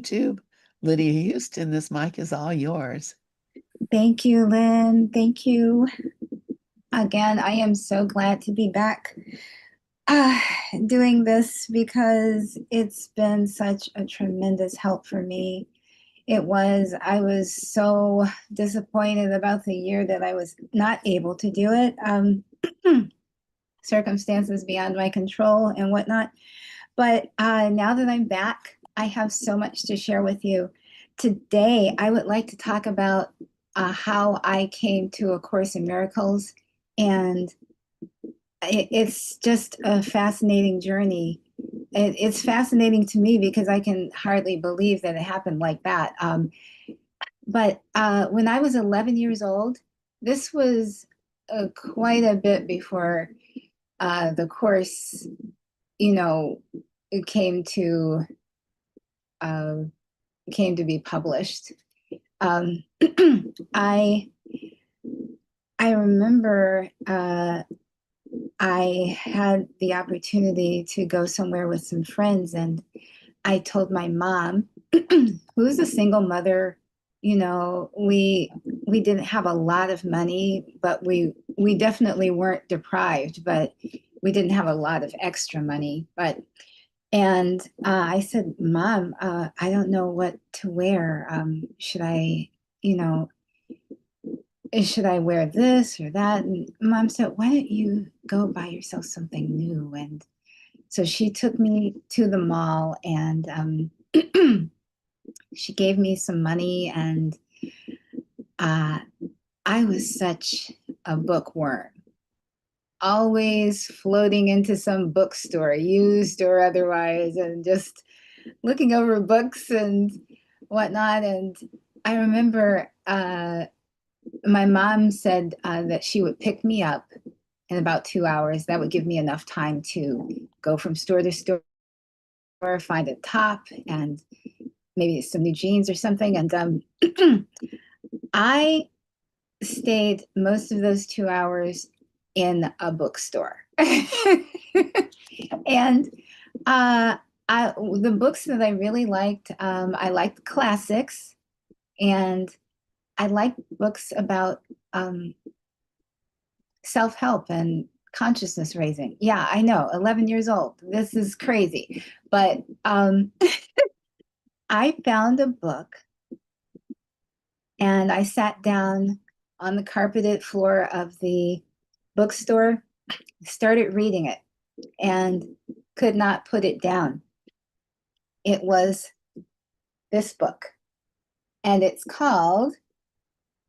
YouTube. Lydia Huston, this mic is all yours. Thank you, Lynn. Thank you again. I am so glad to be back uh, doing this because it's been such a tremendous help for me. I was so disappointed about the year that I was not able to do it. Circumstances beyond my control and whatnot. But now that I'm back, I have so much to share with you. Today, I would like to talk about how I came to A Course in Miracles. And it's just a fascinating journey. It's fascinating to me because I can hardly believe that it happened like that. But when I was 11 years old, this was quite a bit before the course, you know, it uh, came to be published. Um, I I remember I had the opportunity to go somewhere with some friends, and I told my mom, who's a single mother, we didn't have a lot of money, but we definitely weren't deprived, but we didn't have a lot of extra money. I said, Mom, I don't know what to wear. You know, should I wear this or that? And Mom said, why don't you go buy yourself something new? And so she took me to the mall, and she gave me some money, and uh, I was such a bookworm, always floating into some bookstore, used or otherwise, and just looking over books and whatnot. And I remember my mom said that she would pick me up in about 2 hours. That would give me enough time to go from store to store, find a top and maybe some new jeans or something. And I stayed most of those 2 hours in a bookstore. And the books that I really liked, I liked classics, and I liked books about self-help and consciousness raising. Yeah, I know, 11 years old. This is crazy. But I found a book, and I sat down on the carpeted floor of the bookstore, started reading it, and could not put it down. It was this book, and it's called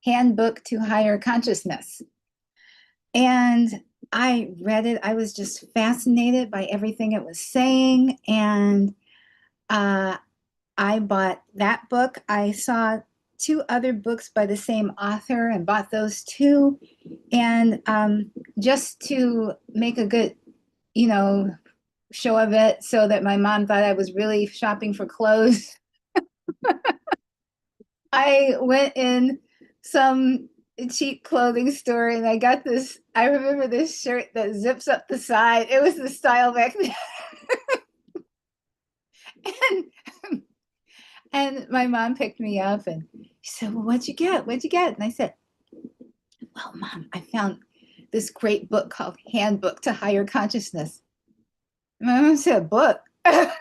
Handbook to Higher Consciousness. And I read it. I was just fascinated by everything it was saying. And uh, I bought that book. I saw two other books by the same author and bought those too. And just to make a good, you know, show of it so that my mom thought I was really shopping for clothes, I went in some cheap clothing store and I got this. I remember this shirt that zips up the side. It was the style back then. and, and my mom picked me up and she said, well, what'd you get? What'd you get? And I said, well, Mom, I found this great book called Handbook to Higher Consciousness. My mom said, book? I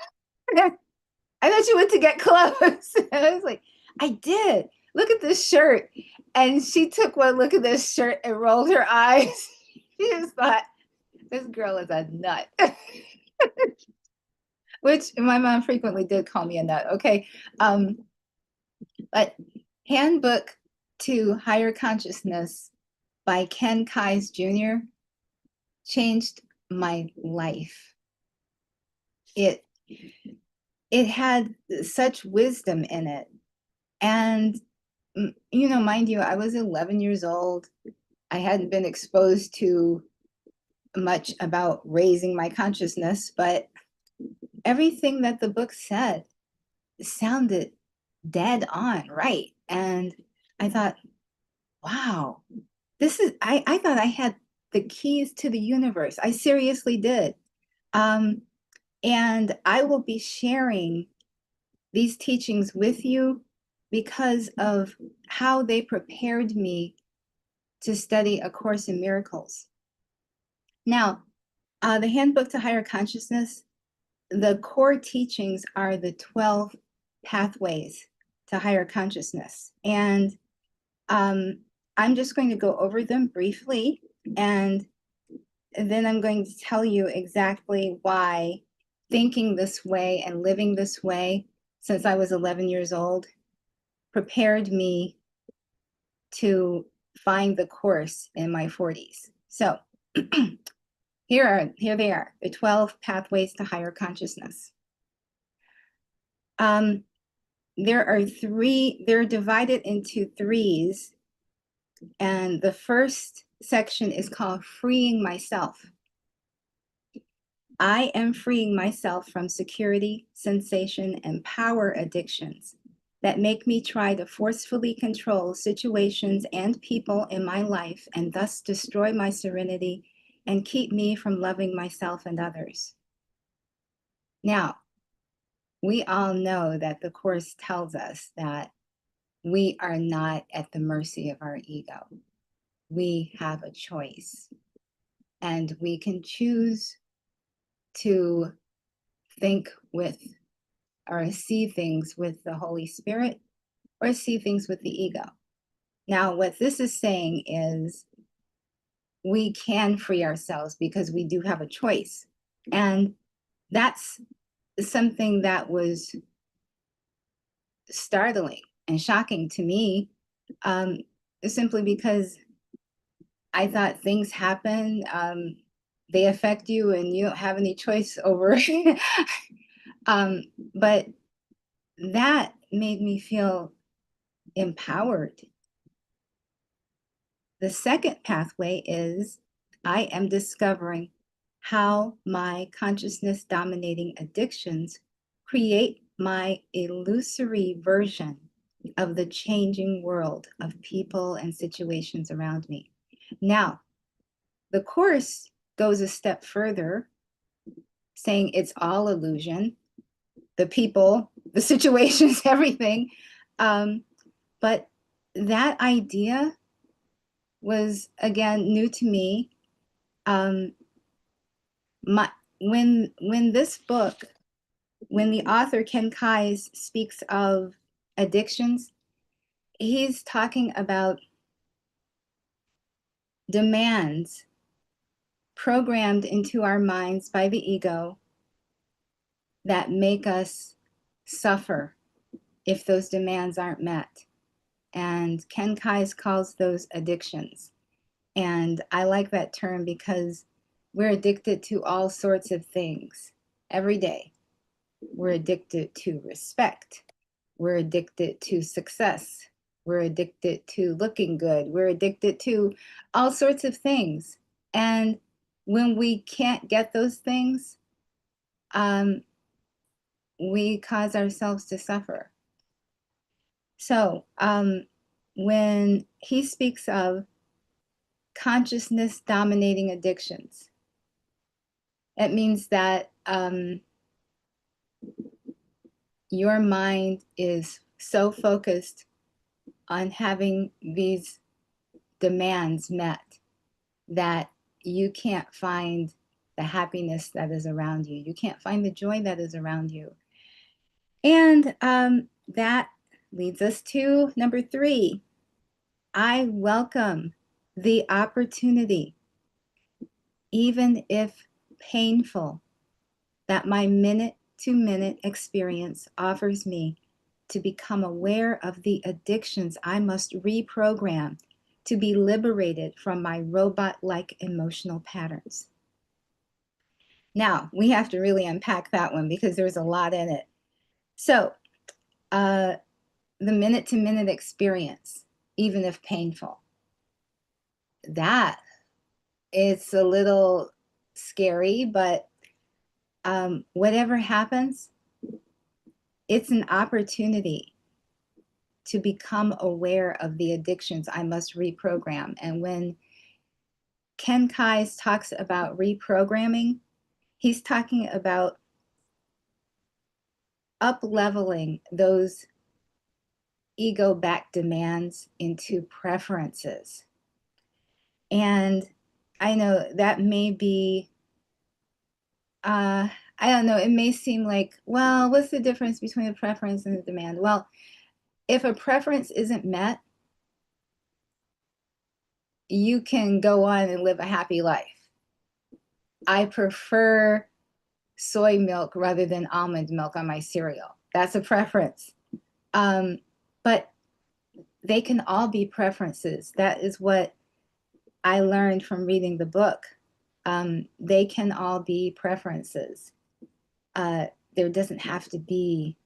thought you went to get clothes. And I was like, I did. Look at this shirt. And she took one look at this shirt and rolled her eyes. She just thought, this girl is a nut. Which my mom frequently did call me a nut. Okay. But Handbook to Higher Consciousness by Ken Kais Jr. changed my life. It had such wisdom in it. And mind you, I was 11 years old. I hadn't been exposed to much about raising my consciousness, but everything that the book said sounded dead on right. And I thought, wow, I thought I had the keys to the universe. I seriously did. And I will be sharing these teachings with you because of how they prepared me to study A Course in Miracles. Now, the Handbook to Higher Consciousness, the core teachings are the 12 pathways to higher consciousness. And I'm just going to go over them briefly, and then I'm going to tell you exactly why thinking this way and living this way since I was 11 years old prepared me to find the Course in my 40s. So here they are, the 12 pathways to higher consciousness. There are they're divided into threes, and the first section is called Freeing Myself. I am freeing myself from security, sensation, and power addictions that make me try to forcefully control situations and people in my life and thus destroy my serenity and keep me from loving myself and others. Now, we all know that the Course tells us that we are not at the mercy of our ego. We have a choice, and we can choose to think with or see things with the Holy Spirit or see things with the ego. Now, what this is saying is we can free ourselves because we do have a choice. And that's something that was startling and shocking to me, simply because I thought things happen, they affect you, and you don't have any choice over it. But that made me feel empowered. The second pathway is I am discovering how my consciousness dominating addictions create my illusory version of the changing world of people and situations around me. Now, the Course goes a step further, saying it's all illusion, the people, the situations, everything. But that idea was, again, new to me. When this book, when the author Ken Kais speaks of addictions, he's talking about demands programmed into our minds by the ego that make us suffer if those demands aren't met. And Ken Kais calls those addictions. And I like that term because we're addicted to all sorts of things every day. We're addicted to respect. We're addicted to success. We're addicted to looking good. We're addicted to all sorts of things. And when we can't get those things, we cause ourselves to suffer. So when he speaks of consciousness dominating addictions, it means that your mind is so focused on having these demands met that you can't find the happiness that is around you. You can't find the joy that is around you. And that leads us to number 3. I welcome the opportunity, even if painful, that my minute-to-minute experience offers me to become aware of the addictions I must reprogram to be liberated from my robot-like emotional patterns. Now, we have to really unpack that one because there's a lot in it. So, the minute-to-minute experience, even if painful, that it's a little scary, but whatever happens, it's an opportunity to become aware of the addictions I must reprogram. And when Ken Kais talks about reprogramming, he's talking about up-leveling those ego-backed demands into preferences. And I know that may be, I don't know, it may seem like, well, what's the difference between a preference and a demand? Well, if a preference isn't met, you can go on and live a happy life. I prefer soy milk rather than almond milk on my cereal. That's a preference. But they can all be preferences. That is what I learned from reading the book. They can all be preferences. There doesn't have to be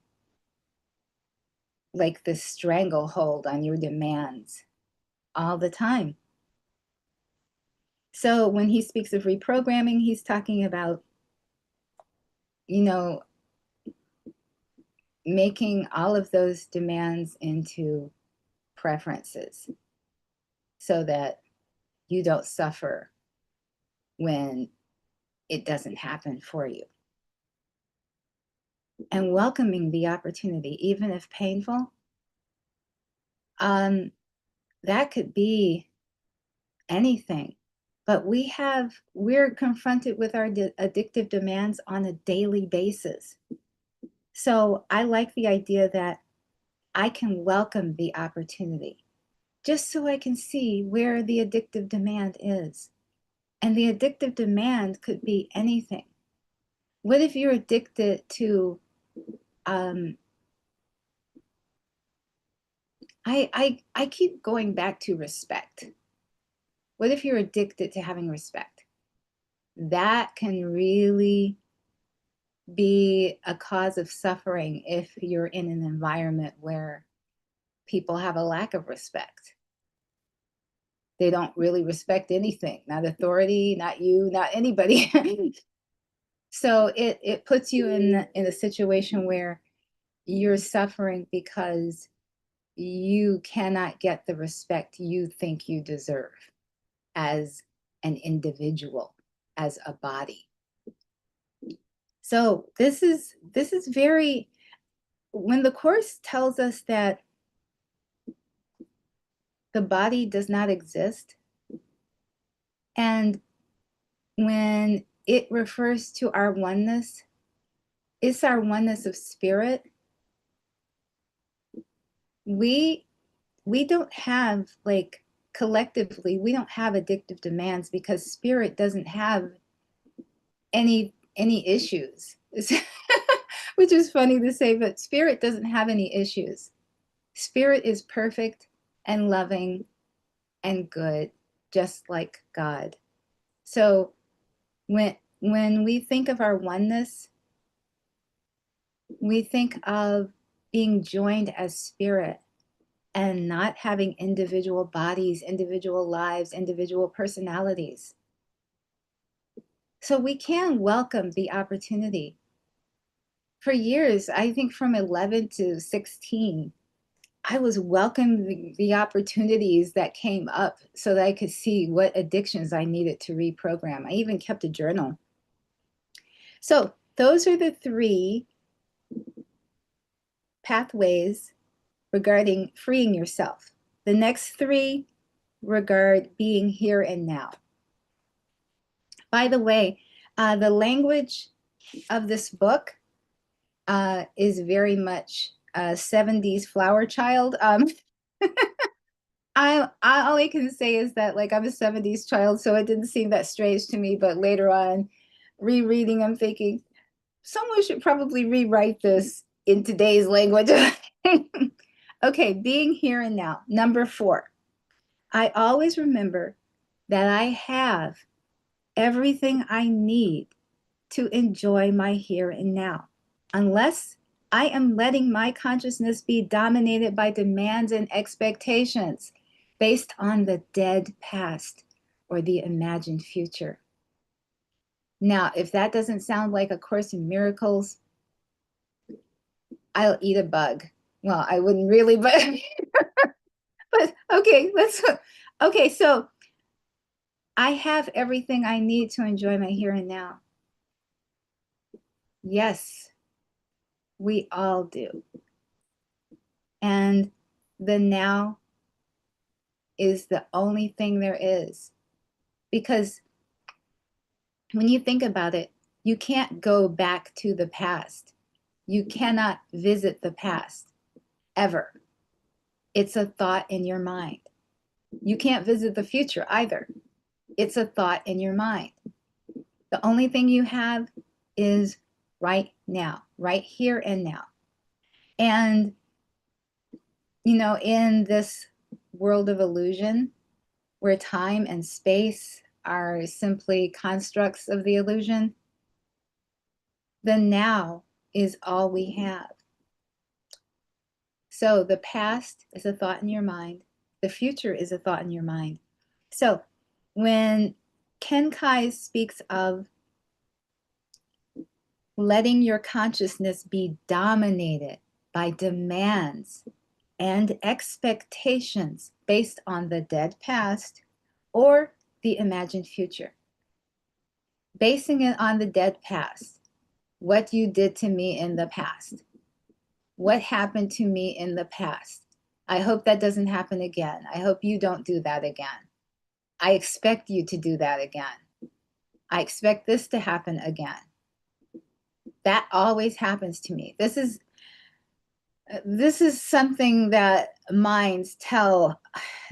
like this stranglehold on your demands all the time. So when he speaks of reprogramming, he's talking about, you know, making all of those demands into preferences so that you don't suffer when it doesn't happen for you. And welcoming the opportunity, even if painful, that could be anything. But we're confronted with our addictive demands on a daily basis. So I like the idea that I can welcome the opportunity just so I can see where the addictive demand is. And the addictive demand could be anything. What if you're addicted to, I keep going back to respect. What if you're addicted to having respect? That can really be a cause of suffering if you're in an environment where people have a lack of respect. They don't really respect anything, not authority, not you, not anybody. So it puts you in a situation where you're suffering because you cannot get the respect you think you deserve as an individual, as a body. So this is very, when the Course tells us that the body does not exist, and when it refers to our oneness, it's our oneness of spirit. We don't have, like, collectively, we don't have addictive demands because spirit doesn't have any issues. Which is funny to say, but spirit doesn't have any issues. Spirit is perfect and loving and good, just like God. So when we think of our oneness, we think of being joined as spirit and not having individual bodies, individual lives, individual personalities. So we can welcome the opportunity. For years, I think from 11 to 16, I was welcoming the opportunities that came up so that I could see what addictions I needed to reprogram. I even kept a journal. So those are the 3 pathways regarding freeing yourself. The next 3 regard being here and now. By the way, the language of this book is very much a 70s flower child. All I can say is that, like, I'm a 70s child, so it didn't seem that strange to me. But later on, rereading, I'm thinking, someone should probably rewrite this in today's language. Okay, being here and now. Number 4, I always remember that I have everything I need to enjoy my here and now, unless I am letting my consciousness be dominated by demands and expectations based on the dead past or the imagined future. Now, if that doesn't sound like A Course in Miracles, I'll eat a bug. Well, I wouldn't really, but but okay, okay, so I have everything I need to enjoy my here and now. Yes, We all do. And the now is the only thing there is. Because when you think about it, you can't go back to the past. You cannot visit the past ever. It's a thought in your mind. You can't visit the future either. It's a thought in your mind. The only thing you have is right now, right here and now. And, in this world of illusion, where time and space are simply constructs of the illusion, the now is all we have. So the past is a thought in your mind. The future is a thought in your mind. So when Ken Kai speaks of letting your consciousness be dominated by demands and expectations based on the dead past or the imagined future, basing it on the dead past, what you did to me in the past, what happened to me in the past. I hope that doesn't happen again. I hope you don't do that again. I expect you to do that again. I expect this to happen again. That always happens to me. This is something that minds tell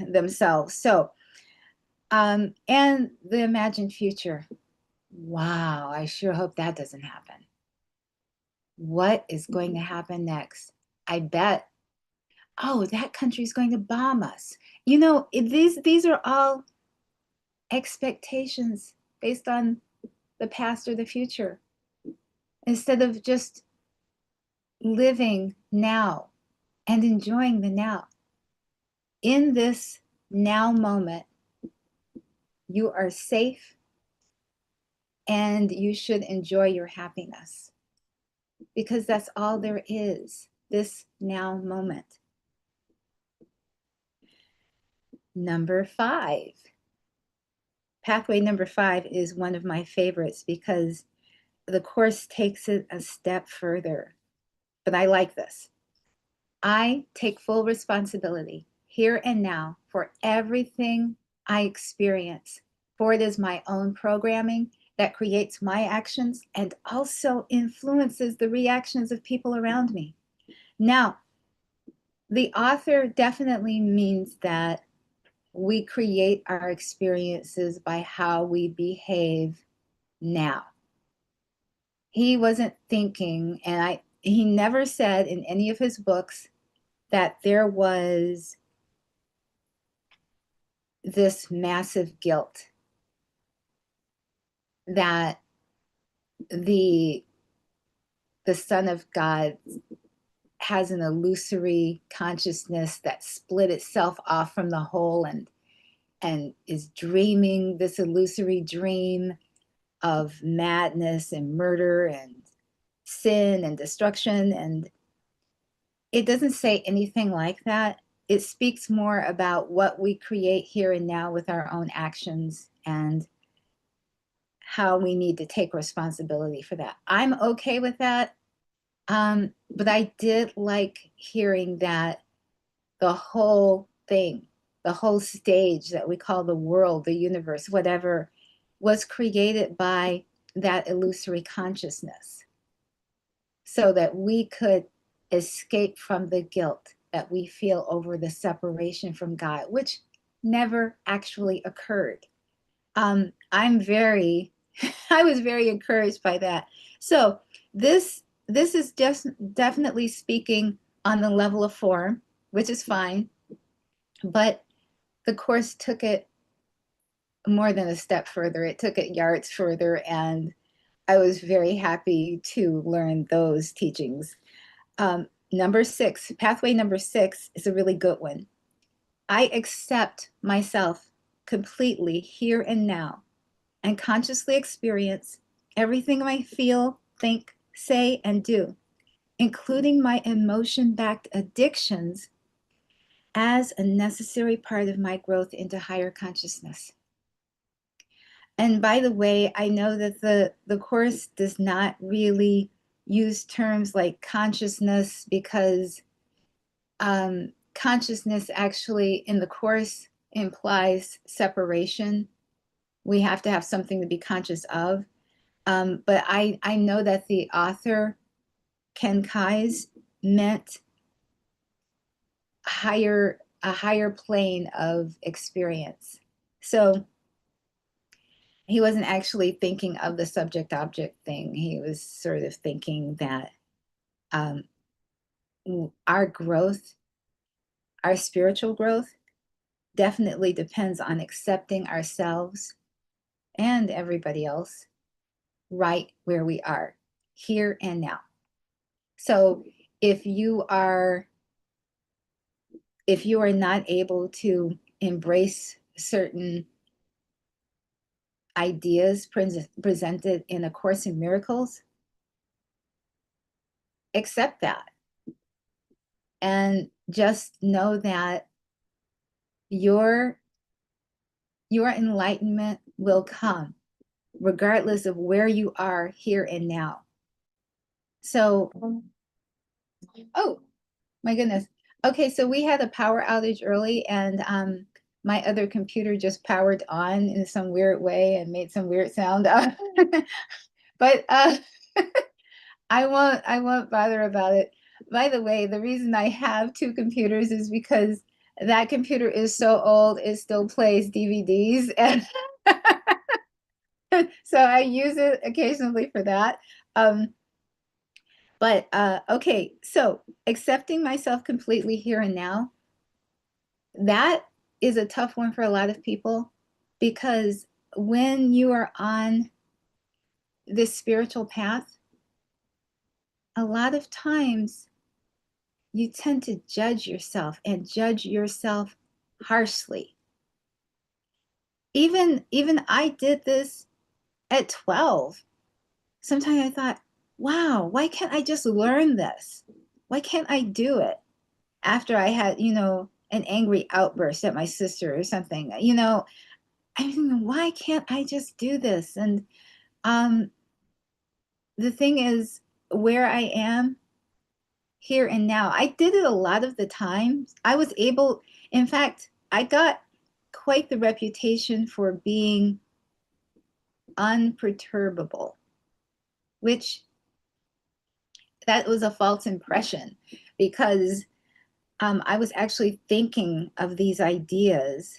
themselves. So, and the imagined future. Wow, I sure hope that doesn't happen. What is going to happen next? I bet, oh, that country's going to bomb us. These are all expectations based on the past or the future, instead of just living now and enjoying the now. In this now moment, you are safe and you should enjoy your happiness, because that's all there is, this now moment. Number 5. Pathway number 5 is one of my favorites because the Course takes it a step further. But I like this. I take full responsibility here and now for everything I experience, for it is my own programming that creates my actions and also influences the reactions of people around me. Now, the author definitely means that we create our experiences by how we behave now. He wasn't thinking, and he never said in any of his books that there was this massive guilt that the Son of God has an illusory consciousness that split itself off from the whole and is dreaming this illusory dream of madness and murder and sin and destruction. And it doesn't say anything like that. It speaks more about what we create here and now with our own actions and how we need to take responsibility for that. I'm okay with that. But I did like hearing that the whole thing, the whole stage that we call the world, the universe, whatever, was created by that illusory consciousness so that we could escape from the guilt that we feel over the separation from God, which never actually occurred. I'm very, I was very encouraged by that. So this is just definitely speaking on the level of form, which is fine, but the Course took it more than a step further. It took it yards further, and I was very happy to learn those teachings. Number 6, pathway number 6 is a really good one. I accept myself completely here and now and consciously experience everything I feel, think, say, and do, including my emotion-backed addictions, as a necessary part of my growth into higher consciousness. And by the way, I know that the Course does not really use terms like consciousness because consciousness actually in the Course implies separation. We have to have something to be conscious of. But I know that the author, Ken Kai's, meant a higher plane of experience. So he wasn't actually thinking of the subject object thing. He was sort of thinking that um, our growth, our spiritual growth, definitely depends on accepting ourselves and everybody else right where we are, here and now. So if you are not able to embrace certain ideas presented in A Course in Miracles, accept that and just know that your enlightenment will come regardless of where you are here and now. So, oh my goodness. Okay, so we had a power outage early, and my other computer just powered on in some weird way and made some weird sound. But I won't bother about it. By the way, the reason I have two computers is because that computer is so old, it still plays DVDs, and so I use it occasionally for that. But okay, so accepting myself completely here and now, that is a tough one for a lot of people because when you are on this spiritual path, a lot of times you tend to judge yourself and judge yourself harshly. Even I did this at 12. Sometimes I thought, wow, why can't I just learn this? Why can't I do it? After I had, an angry outburst at my sister or something, I mean, why can't I just do this? And um, the thing is, where I am here and now, I did it a lot of the time. I was able, in fact, I got quite the reputation for being unperturbable, which that was a false impression because I was actually thinking of these ideas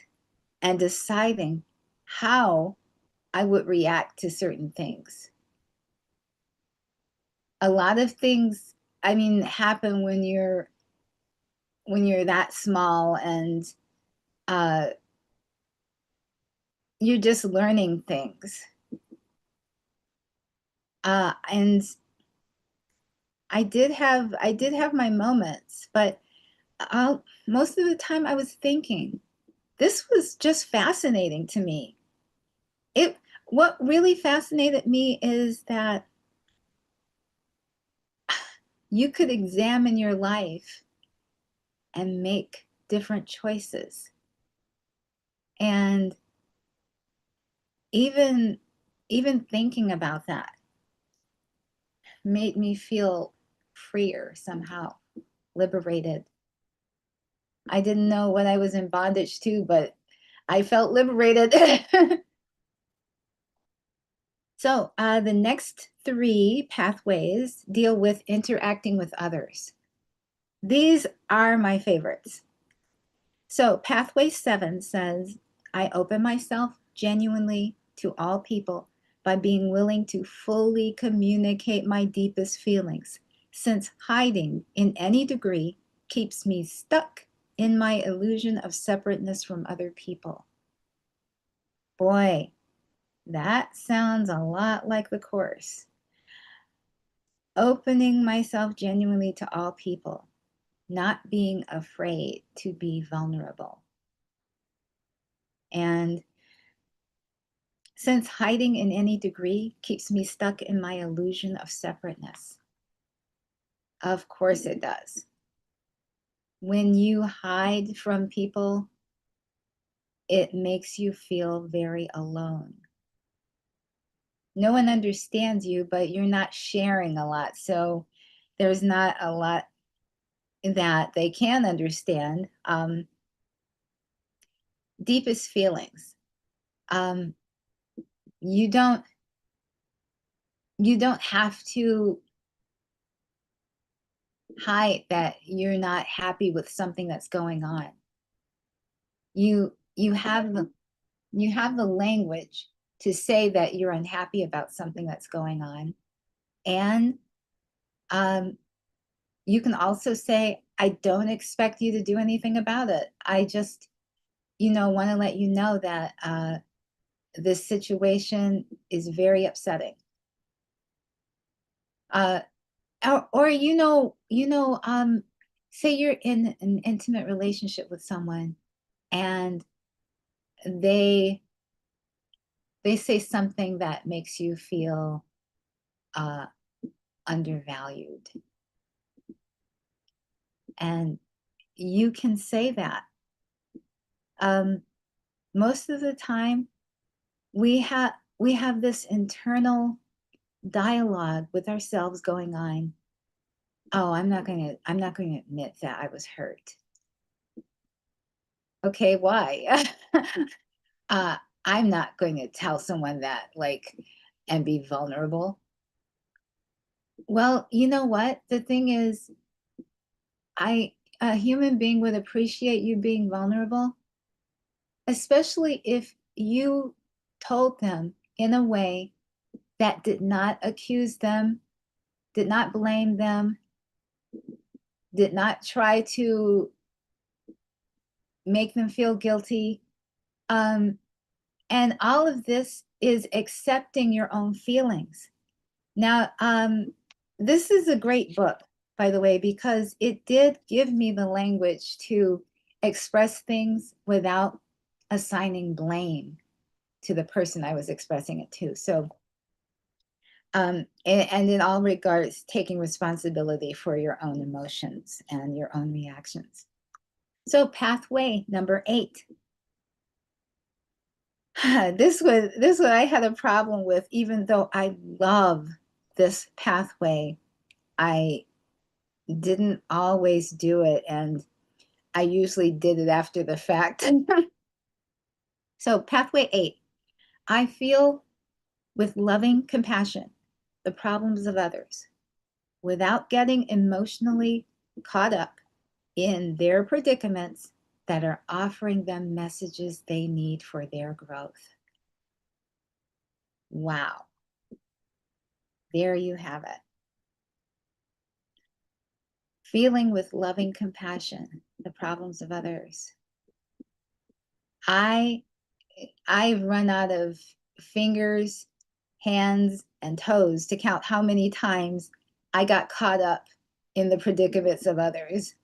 and deciding how I would react to certain things. A lot of things, I mean, happen when you're that small and uh, you're just learning things. And I did have my moments, but most of the time I was thinking, this was just fascinating to me. What really fascinated me is that you could examine your life and make different choices. And even thinking about that made me feel freer somehow, liberated. I didn't know what I was in bondage to, but I felt liberated. So the next three pathways deal with interacting with others. These are my favorites. So pathway 7 says, I open myself genuinely to all people by being willing to fully communicate my deepest feelings, since hiding in any degree keeps me stuck in my illusion of separateness from other people. Boy, that sounds a lot like the Course. Opening myself genuinely to all people, not being afraid to be vulnerable. And since hiding in any degree keeps me stuck in my illusion of separateness. Of course it does. When you hide from people, it makes you feel very alone. no one understands you, but you're not sharing a lot. So there's not a lot that they can understand. Deepest feelings. Um, you don't you don't have to hide that you're not happy with something that's going on. You have the language to say that you're unhappy about something that's going on, and um, you can also say, I don't expect you to do anything about it. I just, want to let you know that this situation is very upsetting. Uh, or say you're in an intimate relationship with someone, and they they say something that makes you feel uh, undervalued, and you can say that. Um, Most of the time, we have this internal dialogue with ourselves going on. Oh, I'm not going to admit that I was hurt. Okay, why? uh, I'm not going to tell someone that, like, and be vulnerable. Well, you know what? The thing is, a human being would appreciate you being vulnerable, especially if you told them in a way that did not accuse them, did not blame them, did not try to make them feel guilty. Um, and all of this is accepting your own feelings. Now, this is a great book, by the way, because it did give me the language to express things without assigning blame to the person I was expressing it to. So, and in all regards, taking responsibility for your own emotions and your own reactions. So, pathway number 8. This one I had a problem with, even though I love this pathway. I didn't always do it, and I usually did it after the fact. So, pathway 8, I feel with loving compassion the problems of others without getting emotionally caught up in their predicaments that are offering them messages they need for their growth. Wow. There you have it. Feeling with loving compassion the problems of others. I I've run out of fingers, hands, and toes to count how many times I got caught up in the predicaments of others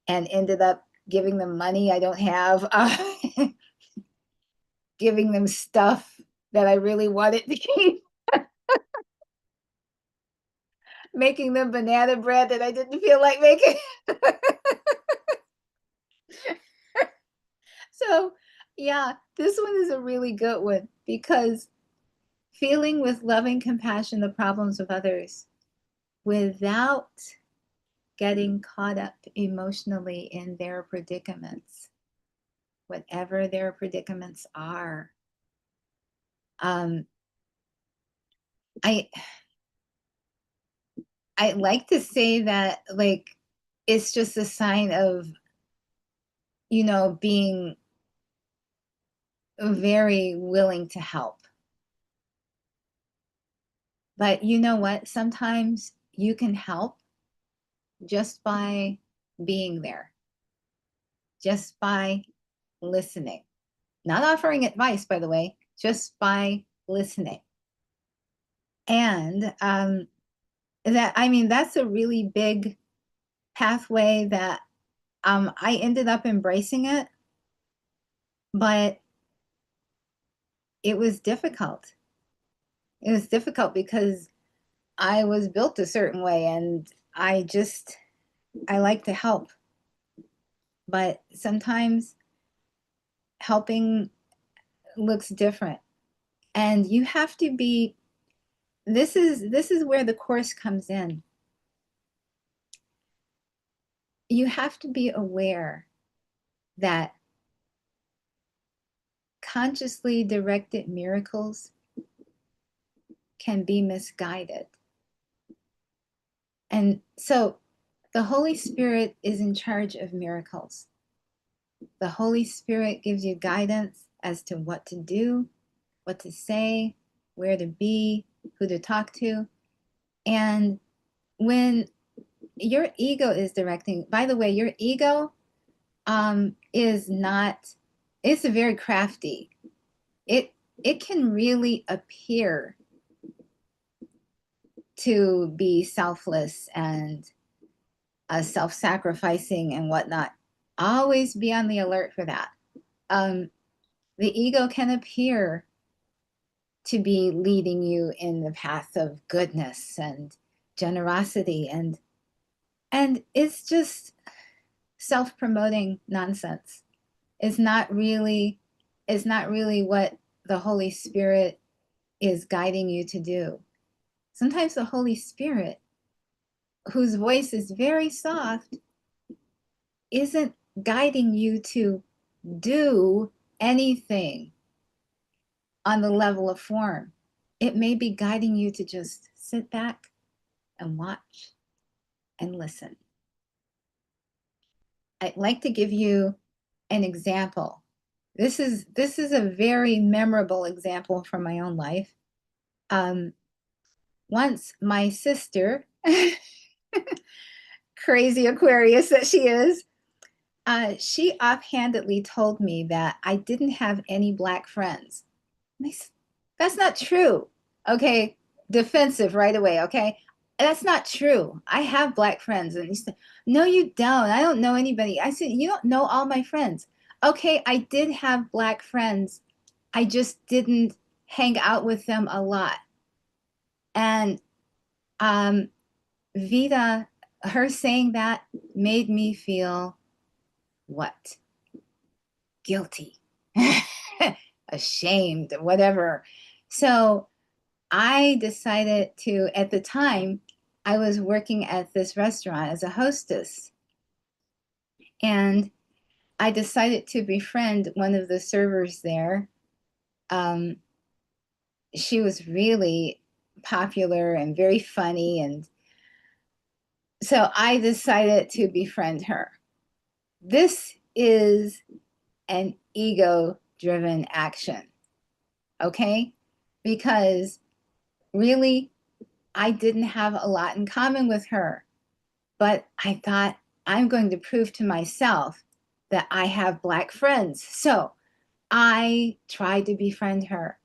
and ended up giving them money I don't have, giving them stuff that I really wanted to keep, making them banana bread that I didn't feel like making. So, yeah, this one is a really good one because feeling with loving compassion the problems of others without getting caught up emotionally in their predicaments, whatever their predicaments are. Um, I I like to say that, like, it's just a sign of, being very willing to help. But you know what? Sometimes you can help just by being there, just by listening. Not offering advice, by the way, just by listening. And that's a really big pathway that I ended up embracing it, but it was difficult. It was difficult because I was built a certain way, and I like to help. But sometimes helping looks different. And you have to be this is where the course comes in. You have to be aware that consciously directed miracles can be misguided. And so the Holy Spirit is in charge of miracles. The Holy Spirit gives you guidance as to what to do, what to say, where to be, who to talk to. And when your ego is directing, by the way, your ego is not, it's very crafty. It can really appear to be selfless and self-sacrificing and whatnot. Always be on the alert for that. Um, the ego can appear to be leading you in the path of goodness and generosity, and it's just self-promoting nonsense. It's not really what the Holy Spirit is guiding you to do. Sometimes the Holy Spirit, whose voice is very soft, isn't guiding you to do anything on the level of form. It may be guiding you to just sit back and watch and listen. I'd like to give you an example. This is a very memorable example from my own life. Once my sister, crazy Aquarius that she offhandedly told me that I didn't have any Black friends. And I said, that's not true. Okay, defensive right away. Okay, that's not true. I have Black friends. And he said, no, you don't. I don't know anybody. I said, you don't know all my friends. Okay, I did have Black friends. I just didn't hang out with them a lot. And Vida, her saying that made me feel what? Guilty, ashamed, whatever. So I decided to, at the time, I was working at this restaurant as a hostess. And I decided to befriend one of the servers there. She was really popular and very funny. And so I decided to befriend her. This is an ego-driven action, okay? Because really, I didn't have a lot in common with her, but I thought I'm going to prove to myself that I have Black friends. So I tried to befriend her.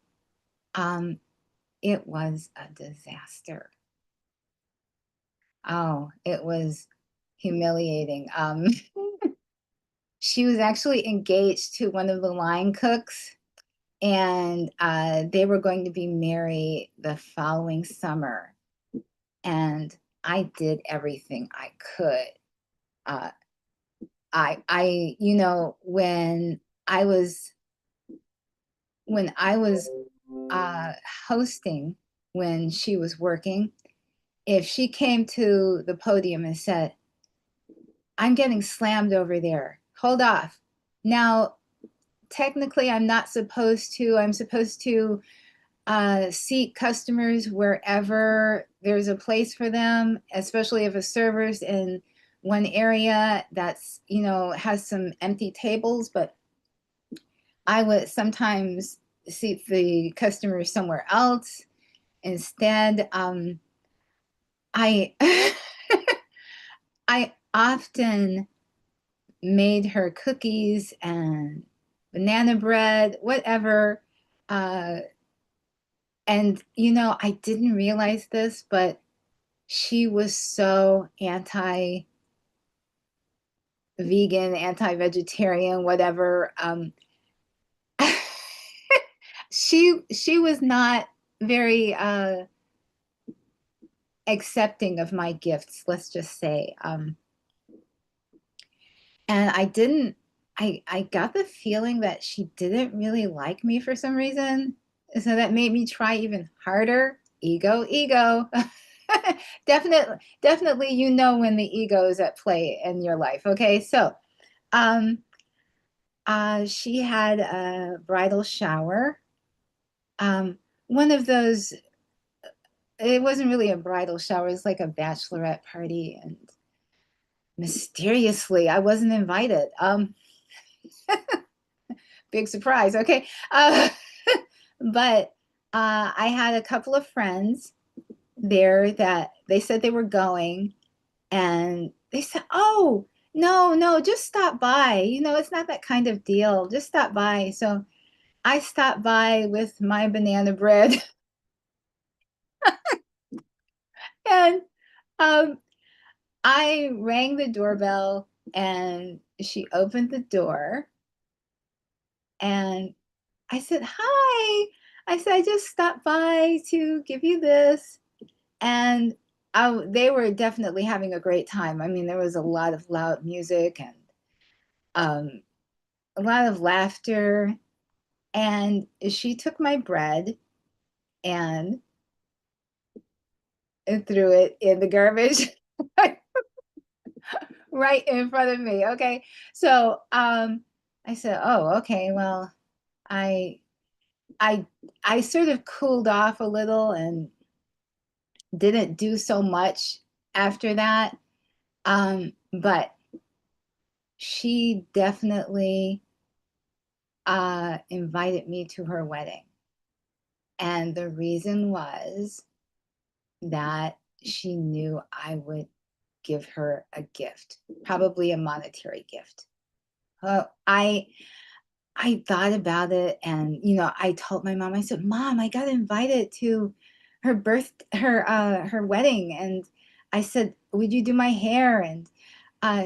It was a disaster. Oh, it was humiliating. She was actually engaged to one of the line cooks, and they were going to be married the following summer. And I did everything I could. Uh, you know, when I was hosting, when she was working, if she came to the podium and said, I'm getting slammed over there, hold off. Now, technically, I'm supposed to seat customers wherever there's a place for them, especially if a server's in one area that's, you know, has some empty tables. But I would sometimes seat the customers somewhere else. Instead, I I often made her cookies and banana bread, whatever. Uh, and you know, I didn't realize this, but she was so anti-vegan, anti-vegetarian, whatever. She was not very accepting of my gifts, let's just say. And I got the feeling that she didn't really like me for some reason. So that made me try even harder. ego. Definitely, you know when the ego is at play in your life. Okay, so um, she had a bridal shower. One of those. It wasn't really a bridal shower. It was like a bachelorette party, and mysteriously, I wasn't invited. Big surprise. Okay, but I had a couple of friends there that they said they were going, and they said, "Oh, no, no, just stop by. You know, it's not that kind of deal. Just stop by." So I stopped by with my banana bread, and um, I rang the doorbell, and she opened the door, and I said, "Hi." I said, "I just stopped by to give you this." And they were definitely having a great time. I mean, there was a lot of loud music and um, a lot of laughter. And she took my bread and threw it in the garbage right in front of me. Okay. So I said, "Oh, okay. Well, I I I sort of cooled off a little and didn't do so much after that. But she definitely invited me to her wedding. And the reason was that she knew I would give her a gift, probably a monetary gift. Uh, I I thought about it, and I told my mom. I said, "Mom, I got invited to her wedding," and I said, "Would you do my hair?" And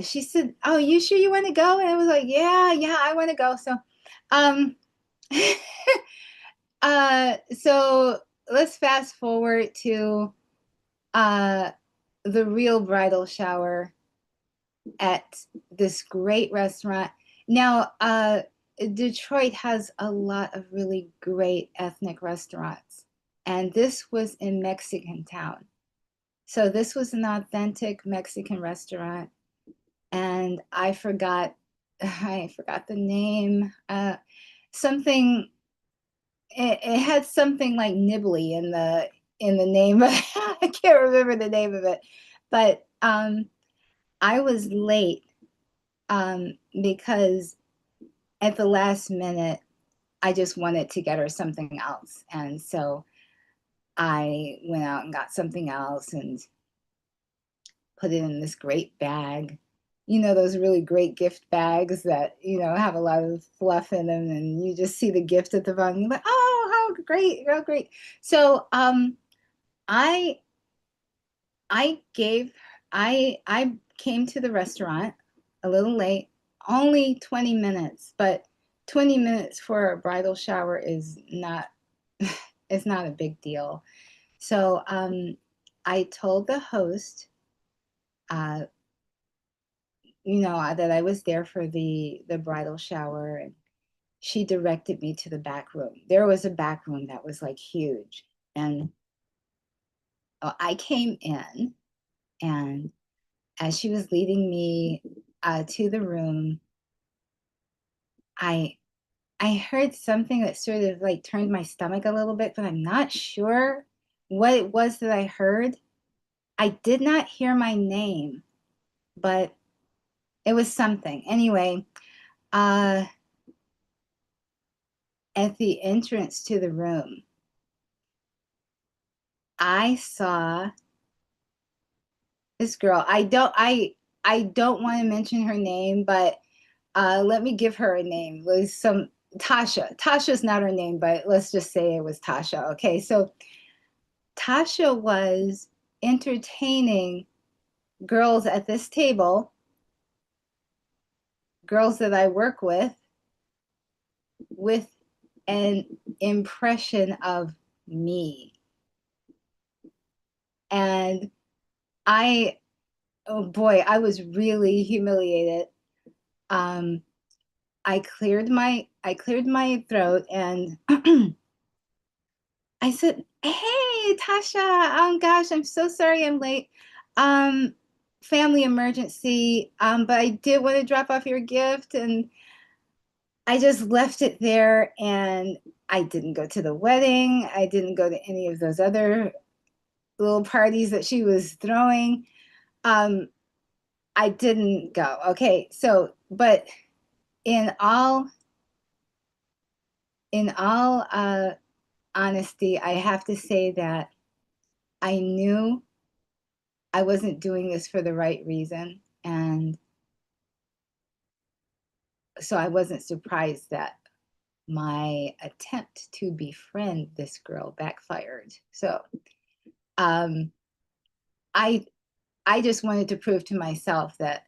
she said, "Oh, you sure you want to go?" And I was like, "Yeah, yeah, I want to go." So, um, so let's fast forward to uh, the real bridal shower at this great restaurant. Now, Detroit has a lot of really great ethnic restaurants, and this was in Mexican Town. So this was an authentic Mexican restaurant, and I forgot the name. Something it had something like nibbly in the name. I can't remember the name of it, but I was late because at the last minute I just wanted to get her something else, and so I went out and got something else and put it in this great bag. You know, those really great gift bags that, have a lot of fluff in them, and you just see the gift at the bottom. You're like, "Oh, how great, how great." So I I gave I came to the restaurant a little late, only 20 minutes, but 20 minutes for a bridal shower is not it's not a big deal. So I told the host uh, that I was there for the bridal shower, and she directed me to the back room. There was a back room that was like huge, and I came in, and as she was leading me to the room, I I heard something that sort of like turned my stomach a little bit, but I'm not sure what it was that I heard. I did not hear my name, but it was something. Anyway, uh, at the entrance to the room, I saw this girl. I don't want to mention her name, but let me give her a name. It was some Tasha. Tasha's not her name, but let's just say it was Tasha. Okay, so Tasha was entertaining girls at this table, girls that I work with an impression of me. And I, oh boy, I was really humiliated. Um, I cleared my throat, and I said, "Hey, Tasha, gosh, I'm so sorry I'm late. Um, family emergency, but I did want to drop off your gift, and I just left it there, and I didn't go to the wedding. I didn't go to any of those other little parties that she was throwing. Um, I didn't go. Okay, so, but in all in all honesty, I have to say that I knew I wasn't doing this for the right reason. And so I wasn't surprised that my attempt to befriend this girl backfired. So um, I I just wanted to prove to myself that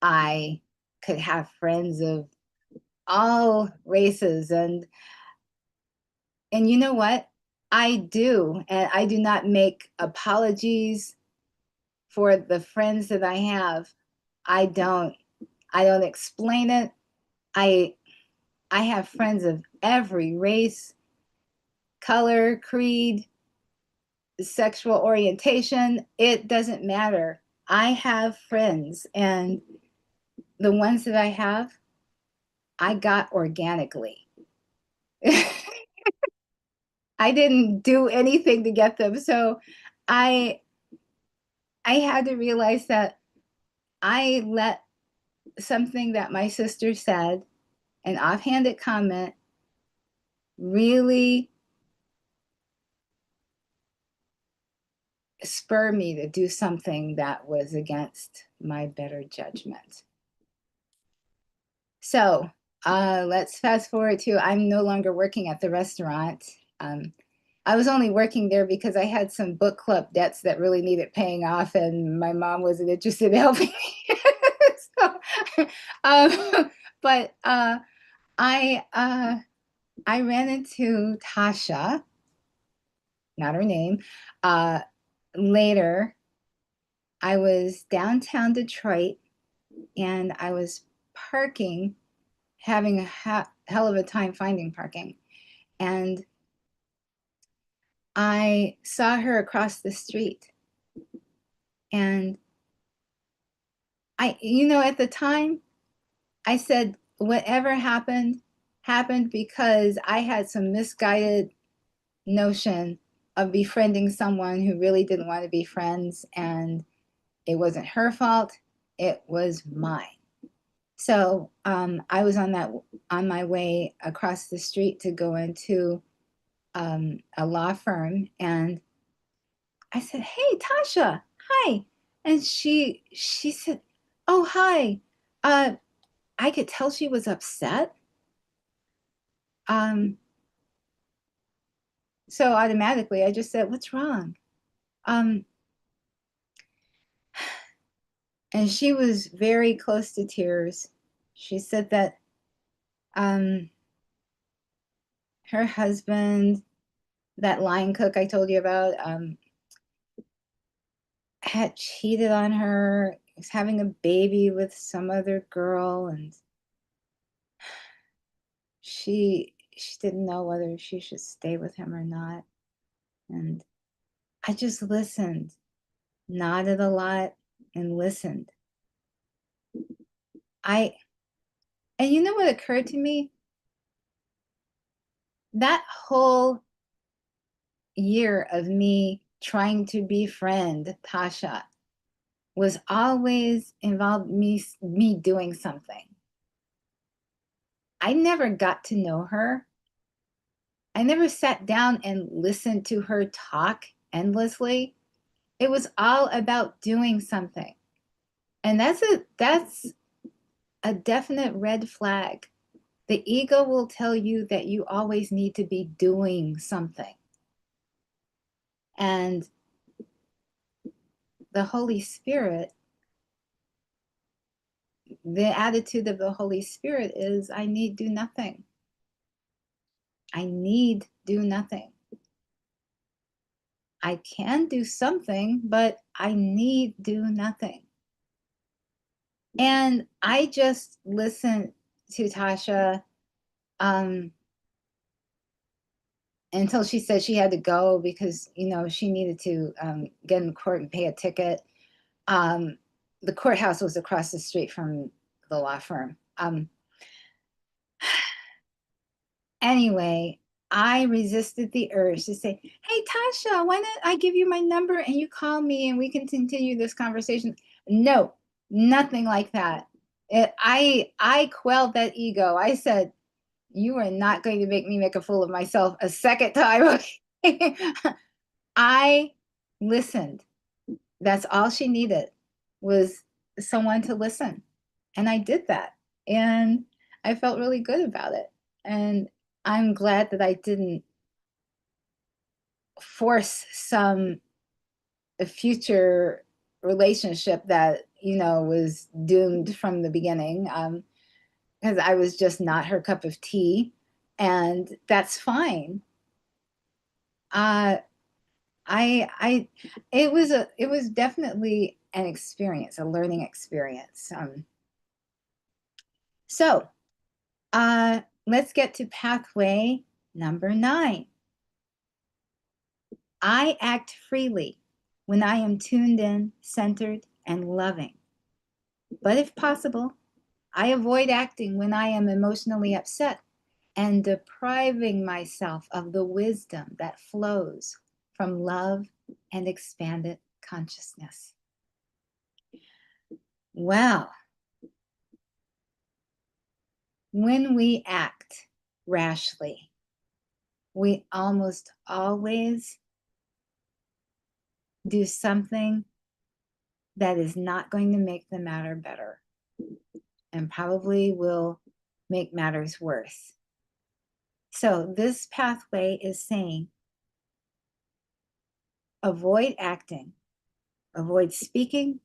I could have friends of all races, and you know what? I do, and I do not make apologies for the friends that I have. I don't I don't explain it. I I have friends of every race, color, creed, sexual orientation. It doesn't matter. I have friends, and the ones that I have, I got organically. I didn't do anything to get them. So I I had to realize that I let something that my sister said, an offhanded comment, really spur me to do something that was against my better judgment. So let's fast forward to I'm no longer working at the restaurant. Um, I was only working there because I had some book club debts that really needed paying off, and my mom wasn't interested in helping me. So, but I uh, I ran into Tasha, not her name. Uh, Later, I was downtown Detroit, and I was parking, having a hell of a time finding parking. And I saw her across the street. And at the time, I said, whatever happened, happened because I had some misguided notion of befriending someone who really didn't want to be friends. And it wasn't her fault, it was mine. So I was on my way across the street to go into a law firm, and I said, "Hey, Tasha, hi," and she said, "Oh, hi." Uh, I could tell she was upset. Um, so automatically, I just said, "What's wrong?" Um, and she was very close to tears. She said that um, her husband, that line cook I told you about, had cheated on her, was having a baby with some other girl, and she didn't know whether she should stay with him or not. And I just listened, nodded a lot, and listened. I and you know what occurred to me? That whole year of me trying to befriend Tasha was always involved me doing something. I never got to know her. I never sat down and listened to her talk endlessly. It was all about doing something. And that's a definite red flag. The ego will tell you that you always need to be doing something. And the Holy Spirit, the attitude of the Holy Spirit is I need do nothing. I need do nothing. I can do something, but I need do nothing. And I just listened to Tasha, um, until she said she had to go because, she needed to get in court and pay a ticket. The courthouse was across the street from the law firm. Anyway, I resisted the urge to say, "Hey, Tasha, why don't I give you my number and you call me and we can continue this conversation?" No, nothing like that. I quelled that ego. I said, "You are not going to make me make a fool of myself a second time." Okay? I listened. That's all she needed, was someone to listen. And I did that. And I felt really good about it. And I'm glad that I didn't force some future relationship that, was doomed from the beginning, because I was just not her cup of tea. And that's fine. Uh, I it was definitely an experience, a learning experience. So let's get to pathway number 9. I act freely when I am tuned in, centered, and loving. But if possible, I avoid acting when I am emotionally upset and depriving myself of the wisdom that flows from love and expanded consciousness. Well, when we act rashly, we almost always do something that is not going to make the matter better and probably will make matters worse. So this pathway is saying, avoid acting, avoid speaking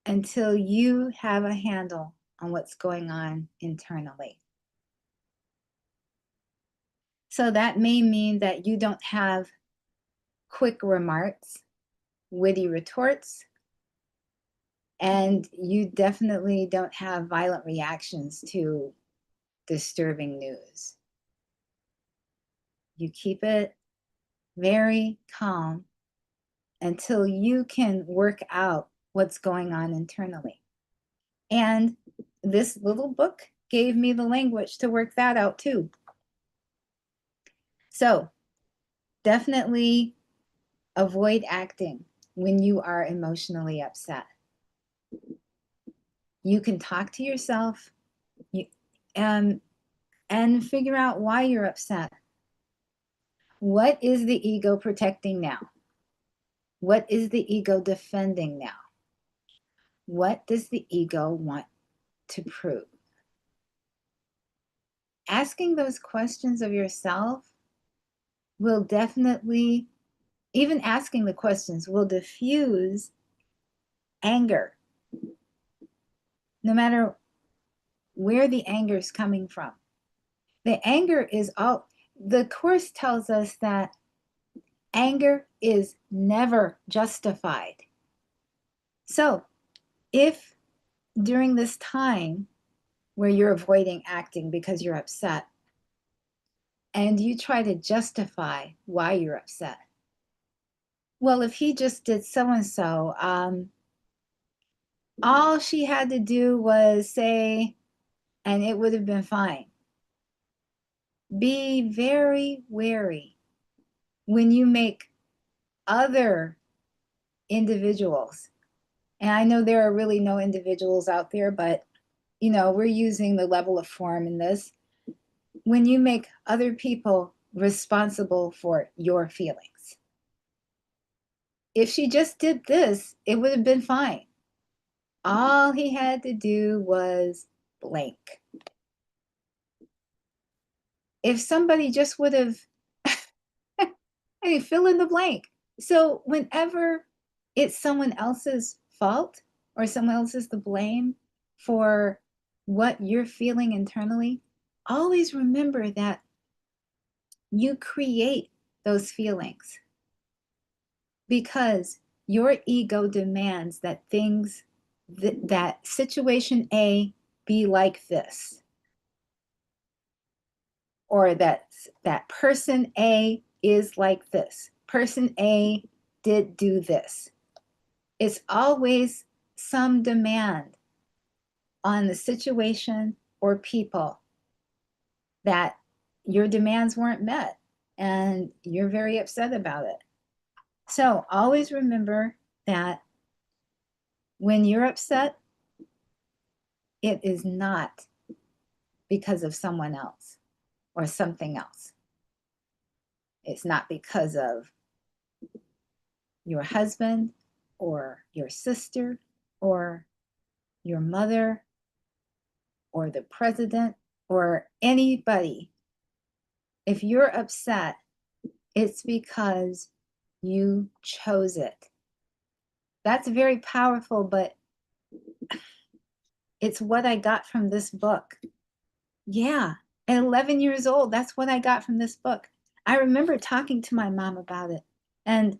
until you have a handle on what's going on internally. So that may mean that you don't have quick remarks, witty retorts, and you definitely don't have violent reactions to disturbing news. You keep it very calm until you can work out what's going on internally. And this little book gave me the language to work that out too. So definitely avoid acting when you are emotionally upset. You can talk to yourself and figure out why you're upset. What is the ego protecting now? What is the ego defending now? What does the ego want to prove? Asking those questions of yourself will definitely, even asking the questions will diffuse anger, no matter where the anger is coming from. The anger is all, the Course tells us that anger is never justified. So if during this time where you're avoiding acting because you're upset, and you try to justify why you're upset, well, if he just did so and so, all she had to do was say, and it would have been fine. Be very wary when you make other individuals, and I know there are really no individuals out there, but we're using the level of form in this. When you make other people responsible for your feelings. If she just did this, it would have been fine. All he had to do was blank. If somebody just would have, hey, fill in the blank. So whenever it's someone else's fault or someone else's to blame for what you're feeling internally, always remember that you create those feelings because your ego demands that things, that situation A be like this. or that person A is like this. Person A did do this. It's always some demand on the situation or people that your demands weren't met and you're very upset about it. So always remember that when you're upset, it is not because of someone else or something else. It's not because of your husband or your sister or your mother or the president or anybody. If you're upset, it's because you chose it. That's very powerful, but it's what I got from this book. Yeah, at 11 years old, that's what I got from this book. I remember talking to my mom about it, and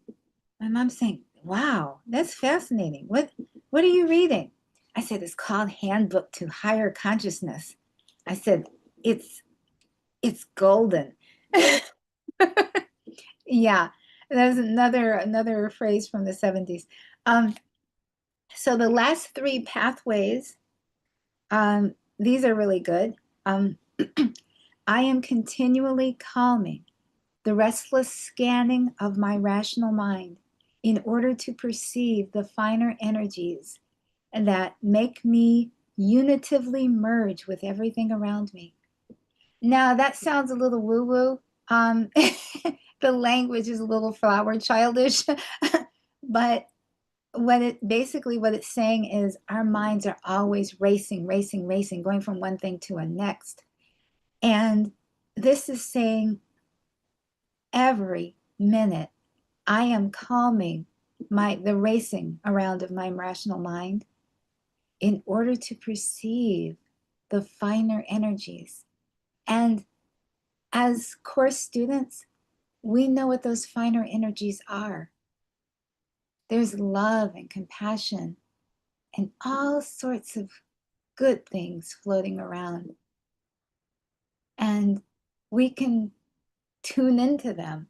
my mom saying, "Wow, that's fascinating. What are you reading?" I said, "It's called Handbook to Higher Consciousness." I said, "It's golden." Yeah, that's another phrase from the 70s. So the last three pathways, these are really good. I am continually calming the restless scanning of my rational mind in order to perceive the finer energies and that make me unitively merge with everything around me. Now that sounds a little woo-woo. The language is a little flower childish, but what it's saying is our minds are always racing, racing, racing, going from one thing to a next. And this is saying every minute I am calming the racing around of my rational mind in order to perceive the finer energies. And as course students, we know what those finer energies are. There's love and compassion and all sorts of good things floating around. And we can tune into them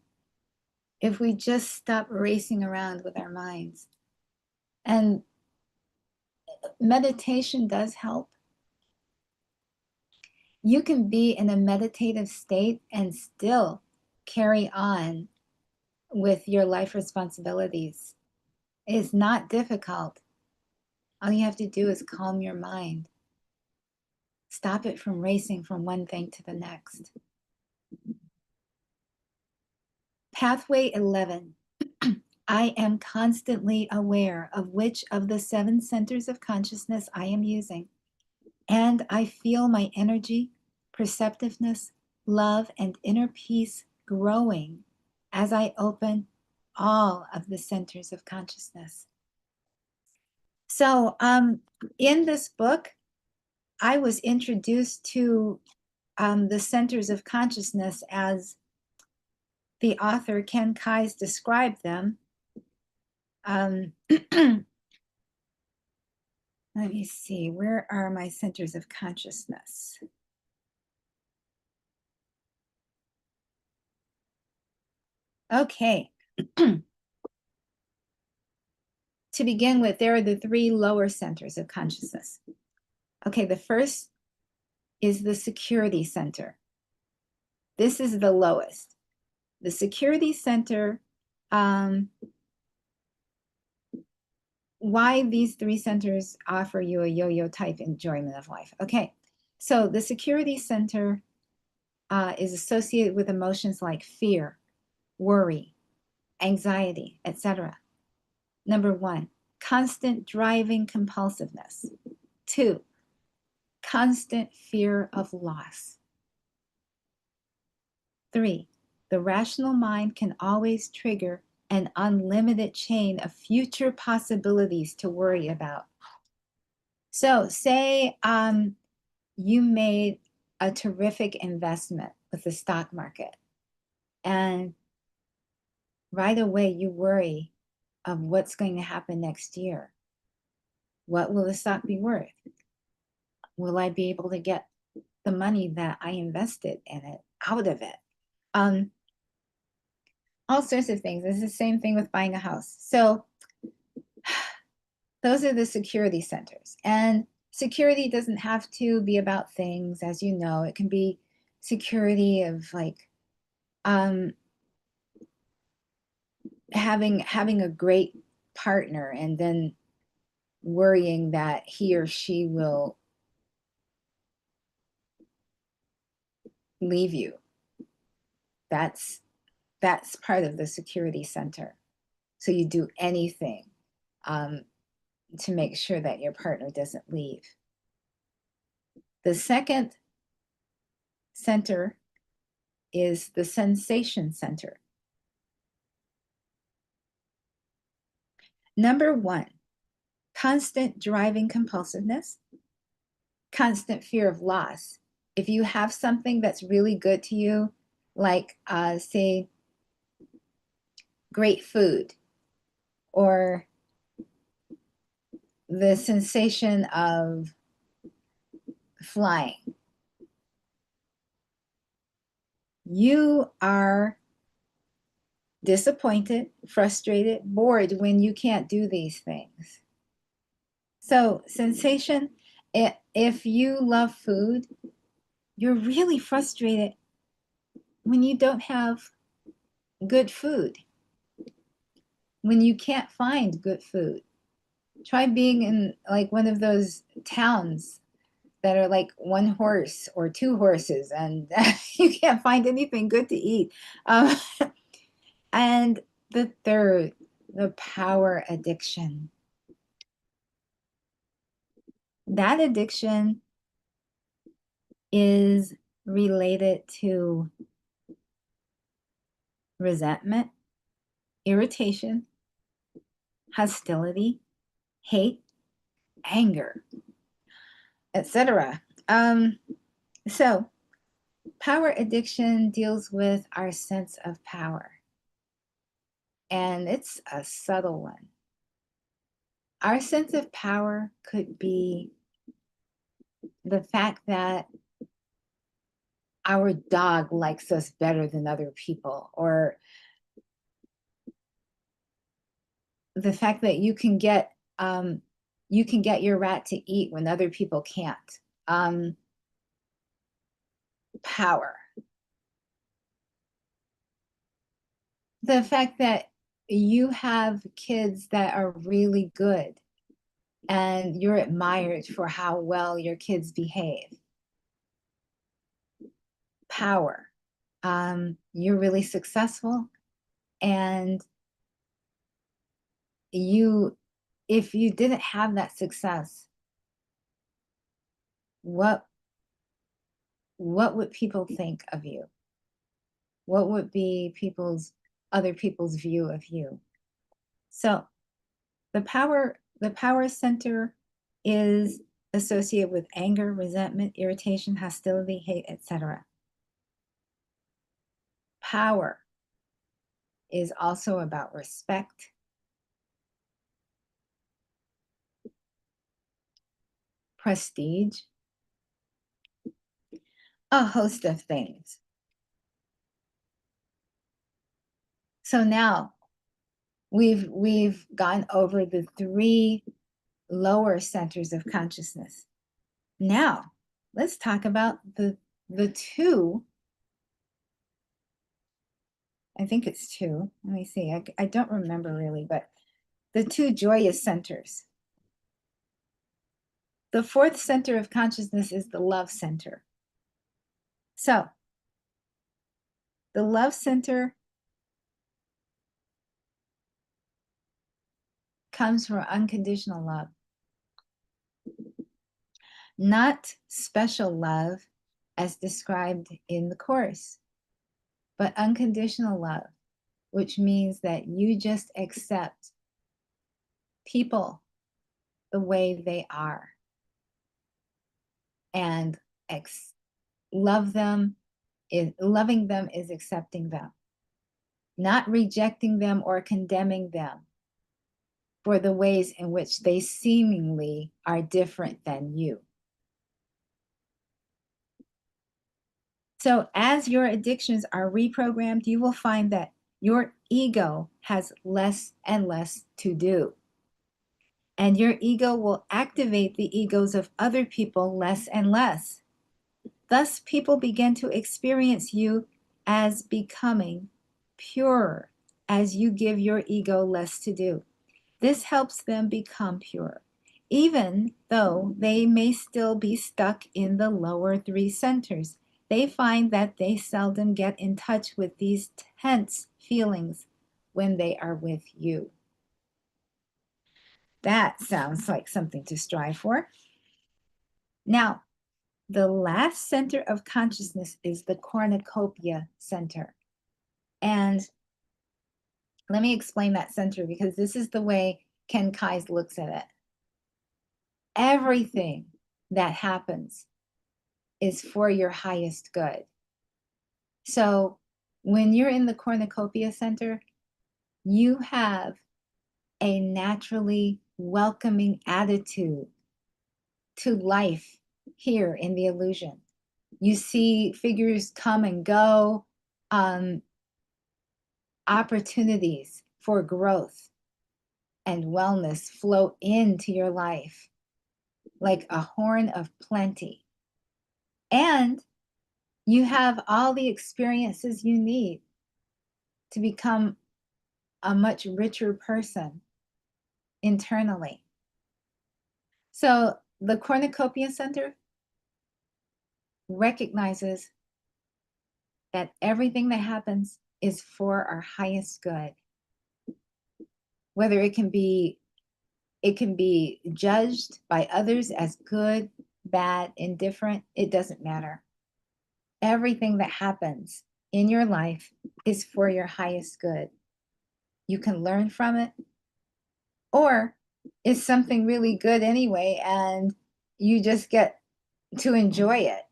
if we just stop racing around with our minds. And meditation does help. You can be in a meditative state and still carry on with your life responsibilities. It's not difficult. All you have to do is calm your mind. Stop it from racing from one thing to the next. Pathway 11. I am constantly aware of which of the 7 centers of consciousness I am using, and I feel my energy, perceptiveness, love, and inner peace growing as I open all of the centers of consciousness. So in this book, I was introduced to the centers of consciousness as the author Ken Kai's described them. Let me see, where are my centers of consciousness? Okay. To begin with, there are the 3 lower centers of consciousness. Okay, the first is the security center. This is the lowest. The security center, why these 3 centers offer you a yo-yo type enjoyment of life. Okay, so the security center is associated with emotions like fear, worry, anxiety, etc. Number 1, constant driving compulsiveness. 2, constant fear of loss. 3, the rational mind can always trigger an unlimited chain of future possibilities to worry about. So say you made a terrific investment with the stock market, and right away you worry of what's going to happen next year. What will the stock be worth? Will I be able to get the money that I invested in it out of it. All sorts of things. It's the same thing with buying a house. So those are the security centers. And security doesn't have to be about things, as you know. It can be security of like having a great partner and then worrying that he or she will leave you. That's part of the security center. So you do anything to make sure that your partner doesn't leave. The second center is the sensation center. Number one, constant driving compulsiveness, constant fear of loss. If you have something that's really good to you, like say great food or the sensation of flying, you are disappointed, frustrated, bored when you can't do these things. So sensation, if you love food, you're really frustrated when you don't have good food, when you can't find good food. Try being in like one of those towns that are like one horse or two horses and you can't find anything good to eat. And the third, the power addiction. That addiction is related to resentment, irritation, hostility, hate, anger, etc. So power addiction deals with our sense of power, and it's a subtle one. Our sense of power could be the fact that our dog likes us better than other people, or the fact that you can get your rat to eat when other people can't. Power. The fact that you have kids that are really good and you're admired for how well your kids behave. Power. You're really successful, and if you didn't have that success, what would people think of you? What would be other people's view of you? So the power center is associated with anger, resentment, irritation, hostility, hate, etc. Power is also about respect, prestige, a host of things. So now we've gone over the three lower centers of consciousness. Now let's talk about the two. I think it's two. Let me see. I don't remember really, but the two joyous centers. The fourth center of consciousness is the love center. So the love center comes from unconditional love, not special love as described in the Course, but unconditional love, which means that you just accept people the way they are and loving them is accepting them, not rejecting them or condemning them for the ways in which they seemingly are different than you. So as your addictions are reprogrammed, you will find that your ego has less and less to do. And your ego will activate the egos of other people less and less. Thus, people begin to experience you as becoming purer as you give your ego less to do. This helps them become pure, even though they may still be stuck in the lower three centers. They find that they seldom get in touch with these tense feelings when they are with you. That sounds like something to strive for. Now, the last center of consciousness is the cornucopia center. And let me explain that center because this is the way Ken Kais looks at it. Everything that happens is for your highest good. So when you're in the cornucopia center, you have a naturally welcoming attitude to life here in the illusion. You see figures come and go, um, opportunities for growth and wellness flow into your life like a horn of plenty. And you have all the experiences you need to become a much richer person internally. So the Cornucopia Center recognizes that everything that happens is for our highest good. Whether it can be judged by others as good, bad, indifferent, it doesn't matter. Everything that happens in your life is for your highest good. You can learn from it, or it's something really good anyway, and you just get to enjoy it.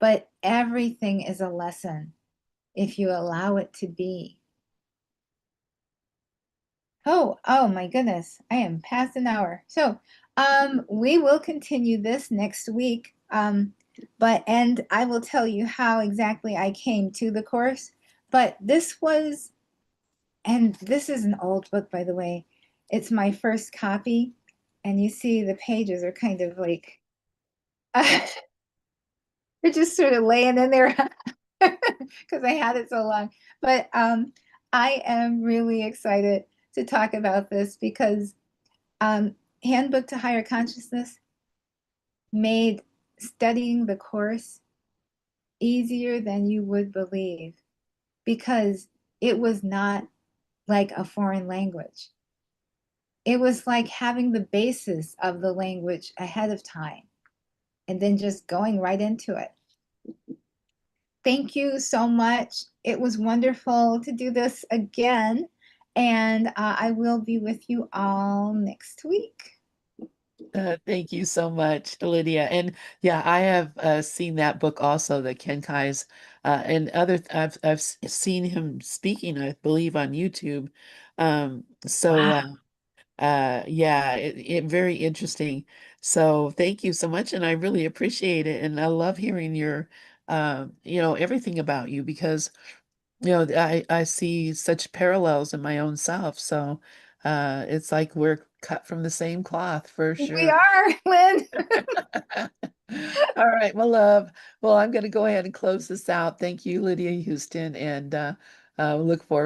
But everything is a lesson if you allow it to be. Oh my goodness, I am past an hour. So, we will continue this next week. And I will tell you how exactly I came to the course. But this is an old book, by the way. It's my first copy, and you see the pages are kind of like they're just sort of laying in there because I had it so long. But I am really excited to talk about this because um, Handbook to Higher Consciousness made studying the course easier than you would believe because it was not like a foreign language. It was like having the basis of the language ahead of time and then just going right into it. Thank you so much. It was wonderful to do this again. And I will be with you all next week. Thank you so much, Lydia. And yeah, I have seen that book also, the Ken Kai's, and other. I've seen him speaking, I believe, on YouTube. So Wow. yeah, it very interesting. So thank you so much, and I really appreciate it. And I love hearing your, everything about you because I see such parallels in my own self. So it's like we're cut from the same cloth for We sure. are, Lynn. All right, my love. Well, I'm going to go ahead and close this out. Thank you, Lydia Houston, and look forward